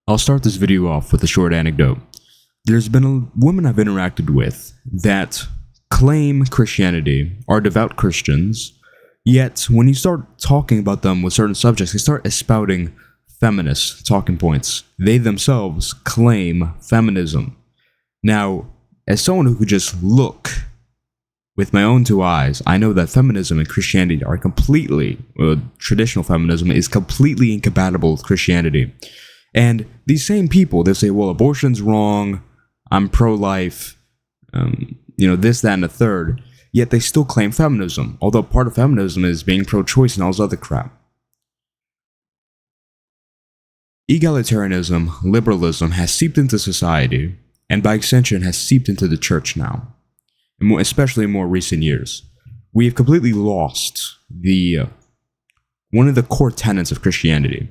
I'll start this video off with a short anecdote. There's been a woman I've interacted with that claim Christianity, are devout Christians, yet when you start talking about them with certain subjects, they start espouting feminist talking points. They themselves claim feminism. Now, as someone who could just look with my own two eyes, I know that feminism and Christianity are traditional feminism is completely incompatible with Christianity. And these same people, they say, well, abortion's wrong, I'm pro-life, this, that, and the third, yet they still claim feminism, although part of feminism is being pro-choice and all this other crap. Egalitarianism, liberalism, has seeped into society, and by extension has seeped into the church now, especially in more recent years. We have completely lost one of the core tenets of Christianity.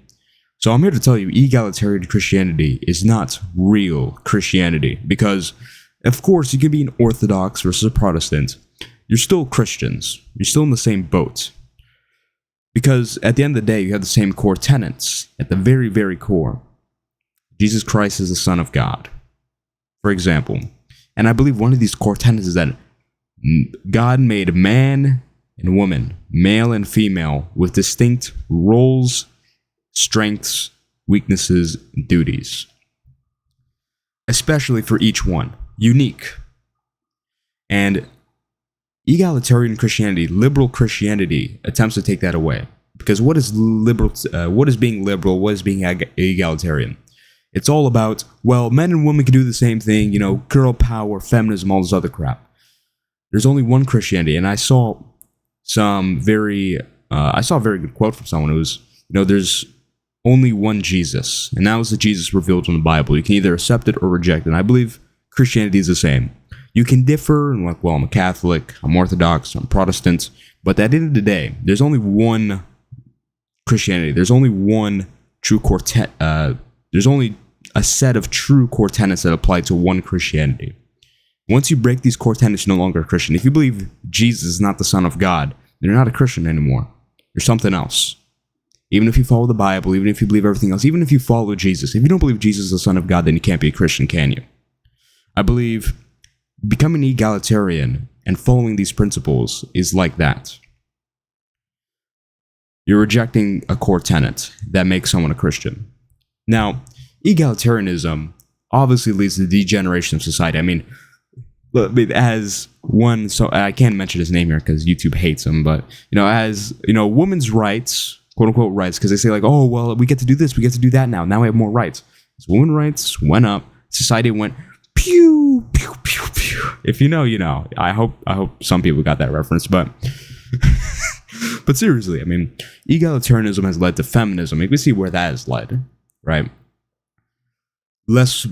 So I'm here to tell you, egalitarian Christianity is not real Christianity, because, of course, you can be an Orthodox versus a Protestant. You're still Christians. You're still in the same boat. Because at the end of the day, you have the same core tenets at the very, very core. Jesus Christ is the Son of God, for example. And I believe one of these core tenets is that God made man and woman, male and female, with distinct roles, strengths, weaknesses, and duties. Especially for each one. Unique. And egalitarian Christianity, liberal Christianity, attempts to take that away. Because what is being liberal, what is being egalitarian? It's all about, well, men and women can do the same thing, girl power, feminism, all this other crap. There's only one Christianity, and I saw a very good quote from someone. It was, there's only one Jesus, and that was the Jesus revealed in the Bible. You can either accept it or reject it, and I believe Christianity is the same. You can differ, and well, I'm a Catholic, I'm Orthodox, I'm Protestant, but at the end of the day, there's only one Christianity. There's only one true core there's only a set of true core tenets that apply to one Christianity. Once you break these core tenets, you're no longer a Christian. If you believe Jesus is not the Son of God, then you're not a Christian anymore. You're something else. Even if you follow the Bible, even if you believe everything else, even if you follow Jesus, if you don't believe Jesus is the Son of God, then you can't be a Christian, can you? I believe becoming egalitarian and following these principles is like that. You're rejecting a core tenet that makes someone a Christian. Now, egalitarianism obviously leads to the degeneration of society. I mean, as one, so I can't mention his name here because YouTube hates him, but, women's rights, quote unquote rights, because they say like, oh, well, we get to do this, we get to do that now we have more rights. So women's rights went up, society went pew, pew, pew, pew. If you know, you know. I hope some people got that reference, but but seriously, I mean, egalitarianism has led to feminism. You can see where that has led, right? Less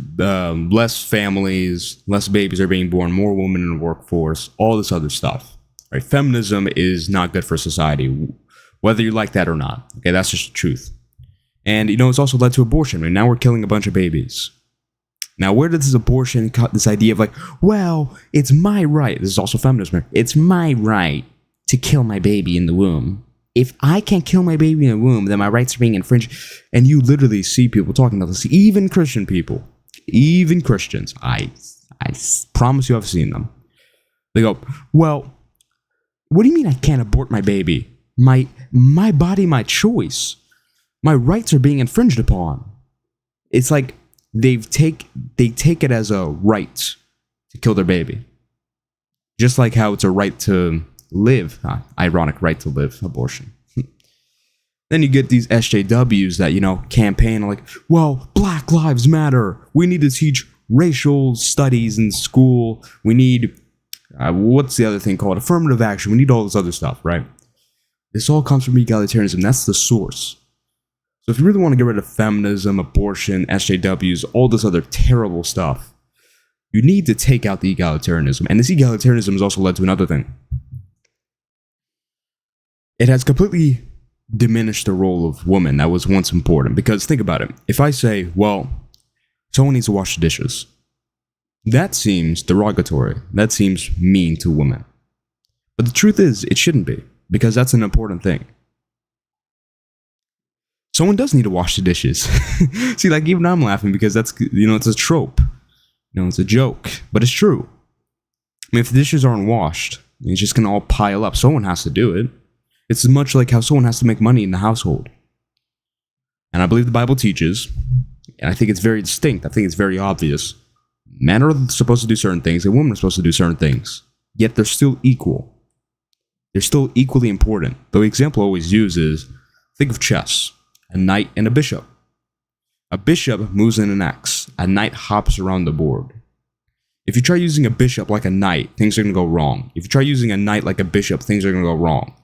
families, less babies are being born, more women in the workforce, all this other stuff, right? Feminism is not good for society, whether you like that or not. Okay, that's just the truth. And, it's also led to abortion. Right? Now we're killing a bunch of babies. Now, where did this abortion cut this idea of like, well, it's my right. This is also feminism. It's my right to kill my baby in the womb. If I can't kill my baby in the womb, then my rights are being infringed. And you literally see people talking about this. Even Christian people. Even Christians. I promise you I've seen them. They go, well, what do you mean I can't abort my baby? My body, my choice. My rights are being infringed upon. It's like they take it as a right to kill their baby. Just like how it's a right to live. Ironic right to live, abortion. Then you get these SJWs that, campaign like, well, Black Lives Matter. We need to teach racial studies in school. We need, what's the other thing called? Affirmative action. We need all this other stuff, right? This all comes from egalitarianism. That's the source. So if you really want to get rid of feminism, abortion, SJWs, all this other terrible stuff, you need to take out the egalitarianism. And this egalitarianism has also led to another thing. It has completely diminished the role of women that was once important. Because think about it. If I say, well, someone needs to wash the dishes, that seems derogatory. That seems mean to women. But the truth is, it shouldn't be. Because that's an important thing. someone does need to wash the dishes. See, like, even I'm laughing because that's, it's a trope. It's a joke, but it's true. I mean, if the dishes aren't washed, it's just going to all pile up. Someone has to do it. It's much like how someone has to make money in the household. And I believe the Bible teaches, and I think it's very distinct, I think it's very obvious, men are supposed to do certain things and women are supposed to do certain things. Yet they're still equal. They're still equally important. The example I always use is, think of chess, a knight and a bishop. A bishop moves in an X. A knight hops around the board. If you try using a bishop like a knight, things are going to go wrong. If you try using a knight like a bishop, things are going to go wrong.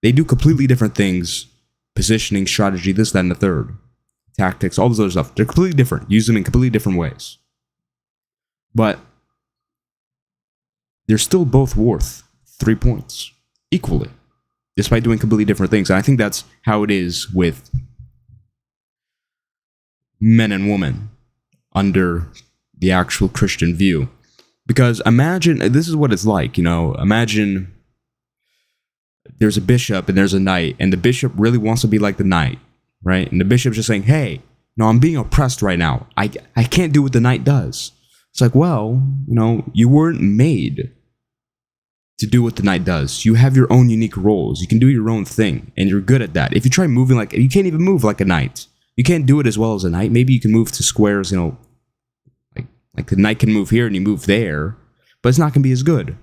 They do completely different things. Positioning, strategy, this, that, and the third. Tactics, all this other stuff. They're completely different. Use them in completely different ways. But they're still both worth 3 points. Equally. Despite doing completely different things. And I think that's how it is with men and women under the actual Christian view. Because imagine, this is what it's like, imagine there's a bishop and there's a knight, and the bishop really wants to be like the knight, right? And the bishop's just saying, hey, I'm being oppressed right now. I can't do what the knight does. It's like, well, you weren't made to do what the knight does. You have your own unique roles. You can do your own thing, and you're good at that. If you try moving you can't even move like a knight. You can't do it as well as a knight. Maybe you can move to squares, like the knight can move here and you move there, but it's not going to be as good.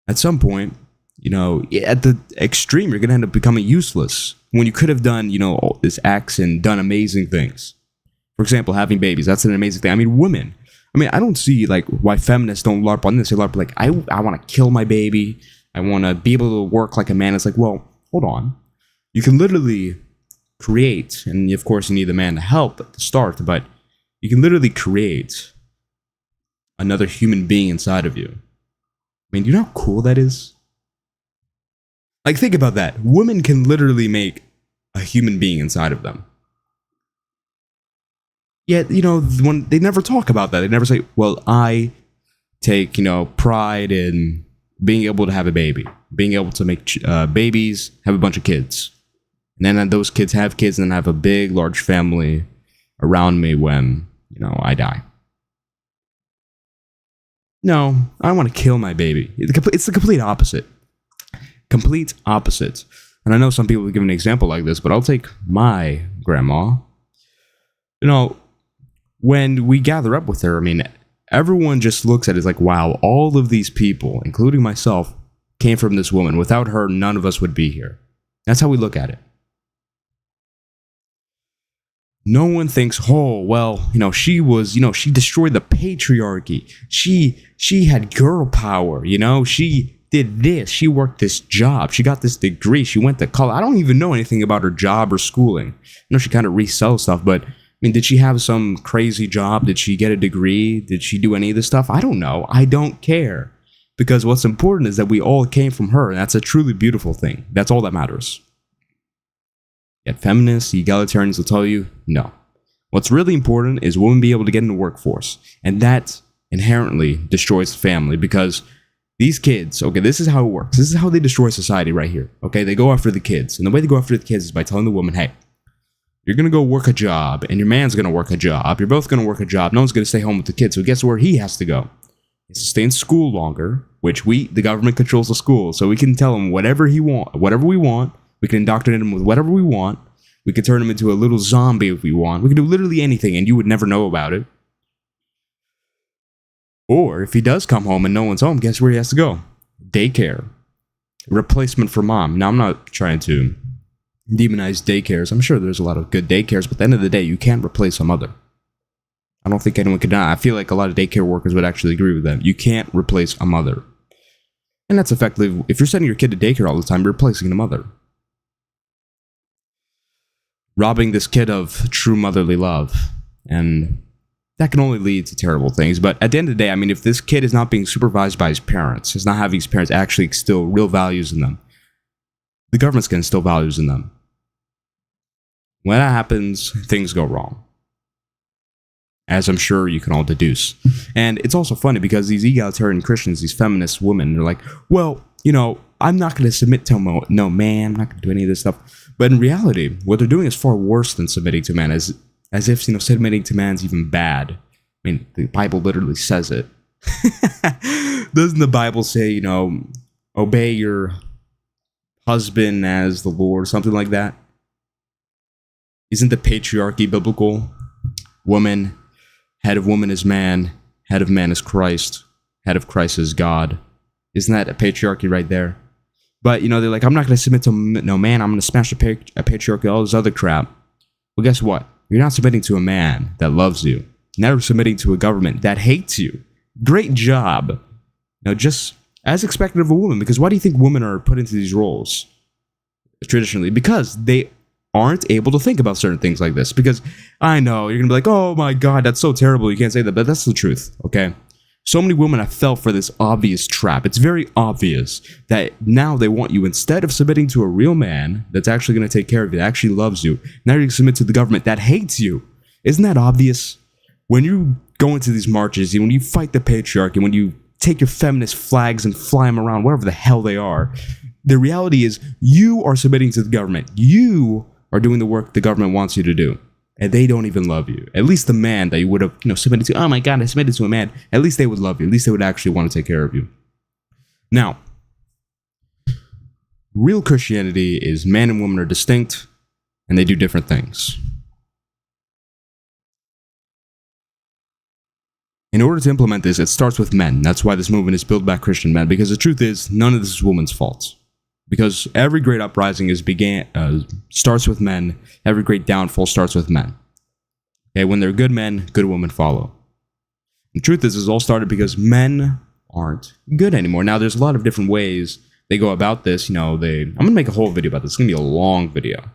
At some point, at the extreme, you're going to end up becoming useless when you could have done, all this acts and done amazing things. For example, having babies. That's an amazing thing. I mean, women. I don't see, why feminists don't LARP on this. They LARP I want to kill my baby. I want to be able to work like a man. It's like, well, hold on. You can literally create, and of course you need the man to help at the start, but you can literally create another human being inside of you. Do you know how cool that is? Think about that. Women can literally make a human being inside of them. Yet, when they never talk about that. They never say, well, I take, pride in being able to have a baby. Being able to make babies, have a bunch of kids. And then those kids have kids and then have a big, large family around me when, I die. No, I want to kill my baby. It's the complete opposite. Complete opposite. And I know some people would give an example like this, but I'll take my grandma. When we gather up with her, everyone just looks at it like, wow, all of these people, including myself, came from this woman. Without her, none of us would be here. That's how we look at it. No one thinks, oh, well, she was, she destroyed the patriarchy. She had girl power, she did this. She worked this job. She got this degree. She went to college. I don't even know anything about her job or schooling. She kind of resells stuff, but did she have some crazy job? Did she get a degree? Did she do any of this stuff? I don't know. I don't care. Because what's important is that we all came from her, and that's a truly beautiful thing. That's all that matters. Yet feminists, egalitarians will tell you, no. What's really important is women be able to get in the workforce. And that inherently destroys the family because these kids, okay, this is how it works. This is how they destroy society right here. Okay, they go after the kids. And the way they go after the kids is by telling the woman, hey, you're going to go work a job and your man's going to work a job. You're both going to work a job. No one's going to stay home with the kids. So guess where he has to go? He has to stay in school longer, which the government controls the school. So we can tell him whatever we want. We can indoctrinate him with whatever we want. We can turn him into a little zombie if we want. We can do literally anything and you would never know about it. Or if he does come home and no one's home, guess where he has to go? Daycare. Replacement for mom. Now, I'm not trying to demonize daycares. I'm sure there's a lot of good daycares, but at the end of the day, you can't replace a mother. I don't think anyone could deny. I feel like a lot of daycare workers would actually agree with them. You can't replace a mother. And that's effectively, if you're sending your kid to daycare all the time, you're replacing a mother. Robbing this kid of true motherly love. And that can only lead to terrible things. But at the end of the day, if this kid is not being supervised by his parents, is not having his parents actually instill real values in them, the government's going to instill values in them. When that happens, things go wrong. As I'm sure you can all deduce. And it's also funny because these egalitarian Christians, these feminist women, they're like, well, I'm not going to submit to no man. I'm not going to do any of this stuff. But in reality, what they're doing is far worse than submitting to man, as if, submitting to man's even bad. I mean, the Bible literally says it. Doesn't the Bible say, obey your husband as the Lord, something like that? Isn't the patriarchy biblical? Woman, head of woman is man, head of man is Christ, head of Christ is God. Isn't that a patriarchy right there? But, they're like, I'm not going to submit to no man, I'm going to smash a patriarchy, all this other crap. Well, guess what? You're not submitting to a man that loves you. Never submitting to a government that hates you. Great job. Just as expected of a woman, because why do you think women are put into these roles traditionally? Because they aren't able to think about certain things like this. Because I know you're gonna be like, oh my god, that's so terrible, you can't say that, but that's the truth. Okay, so many women have fell for this obvious trap. It's very obvious that now they want you, instead of submitting to a real man that's actually going to take care of you, that actually loves you, now you're going to submit to the government that hates you. Isn't that obvious? When you go into these marches, when you fight the patriarchy, when you take your feminist flags and fly them around, whatever the hell they are, the reality is you are submitting to the government. You are doing the work the government wants you to do. And they don't even love you. At least the man that you would have submitted to, oh my god, I submitted to a man, at least they would love you. At least they would actually want to take care of you. Now, real Christianity is man and woman are distinct, and they do different things. In order to implement this, it starts with men. That's why this movement is built by Christian men, because the truth is, none of this is woman's fault. Because every great uprising starts with men. Every great downfall starts with men. Okay, when they're good men, good women follow. The truth is, this all started because men aren't good anymore. Now, there's a lot of different ways they go about this. I'm going to make a whole video about this. It's going to be a long video.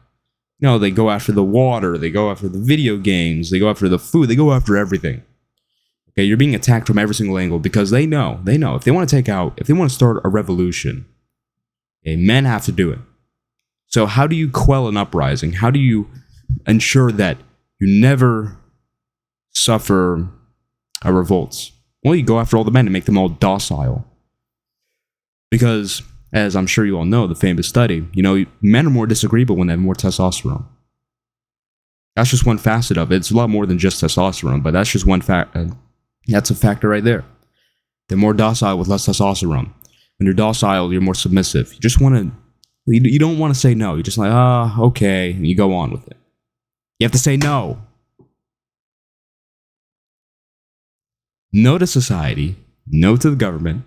They go after the water. They go after the video games. They go after the food. They go after everything. Okay, you're being attacked from every single angle because they know if they want to start a revolution, okay, men have to do it. So how do you quell an uprising? How do you ensure that you never suffer a revolt? Well, you go after all the men and make them all docile. Because, as I'm sure you all know, the famous study, men are more disagreeable when they have more testosterone. That's just one facet of it. It's a lot more than just testosterone, but that's just one fact. That's a factor right there. They're more docile with less testosterone. When you're docile, you're more submissive. You just want to, you don't want to say no. You're just like, okay, and you go on with it. You have to say no. No to society, no to the government.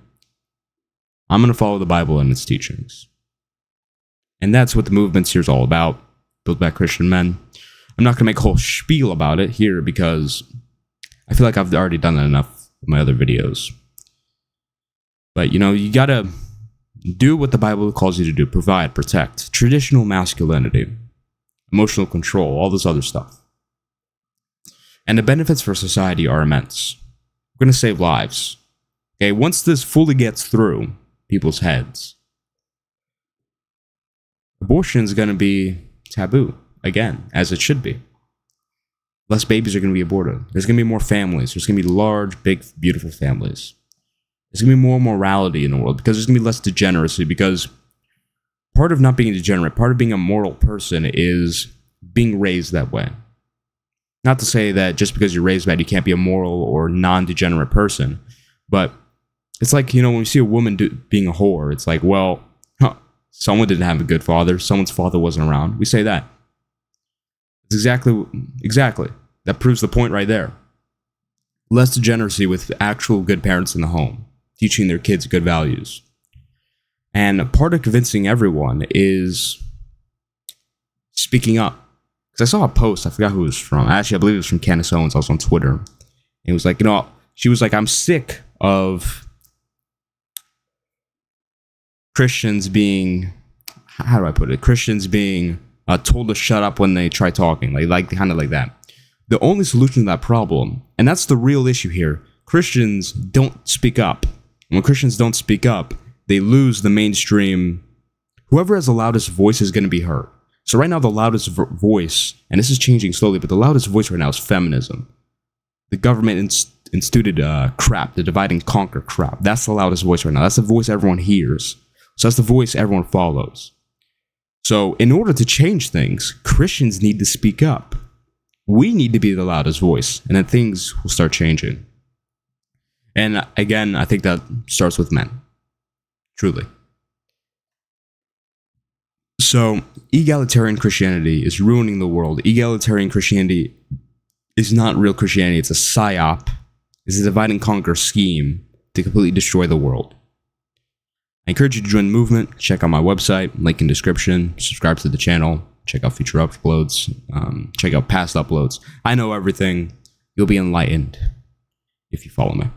I'm going to follow the Bible and its teachings. And that's what the movement here is all about, built by Christian men. I'm not going to make a whole spiel about it here because I feel like I've already done that enough in my other videos. But, you gotta do what the Bible calls you to do. Provide, protect, traditional masculinity, emotional control, all this other stuff. And the benefits for society are immense. We're gonna save lives. Okay, once this fully gets through people's heads, abortion is gonna be taboo, again, as it should be. Less babies are gonna be aborted. There's gonna be more families. There's gonna be large, big, beautiful families. There's going to be more morality in the world because there's going to be less degeneracy, because part of not being a degenerate, part of being a moral person is being raised that way. Not to say that just because you're raised bad, you can't be a moral or non-degenerate person, but it's like, when we see a woman being a whore, it's like, well, someone didn't have a good father, someone's father wasn't around. We say that. It's exactly. That proves the point right there. Less degeneracy with actual good parents in the home, teaching their kids good values. And part of convincing everyone is speaking up. Because I saw a post, I forgot who it was from. Actually, I believe it was from Candace Owens. I was on Twitter. And it was like, she was like, I'm sick of Christians being, how do I put it? Christians being told to shut up when they try talking. Like kind of like that. The only solution to that problem, and that's the real issue here, Christians don't speak up. When Christians don't speak up, they lose the mainstream. Whoever has the loudest voice is going to be heard. So right now, the loudest voice, and this is changing slowly, but the loudest voice right now is feminism. The government instituted crap, the divide and conquer crap. That's the loudest voice right now. That's the voice everyone hears. So that's the voice everyone follows. So in order to change things, Christians need to speak up. We need to be the loudest voice, and then things will start changing. And again, I think that starts with men. Truly. So, egalitarian Christianity is ruining the world. Egalitarian Christianity is not real Christianity. It's a psyop. It's a divide and conquer scheme to completely destroy the world. I encourage you to join the movement. Check out my website, link in description. Subscribe to the channel. Check out future uploads. Check out past uploads. I know everything. You'll be enlightened if you follow me.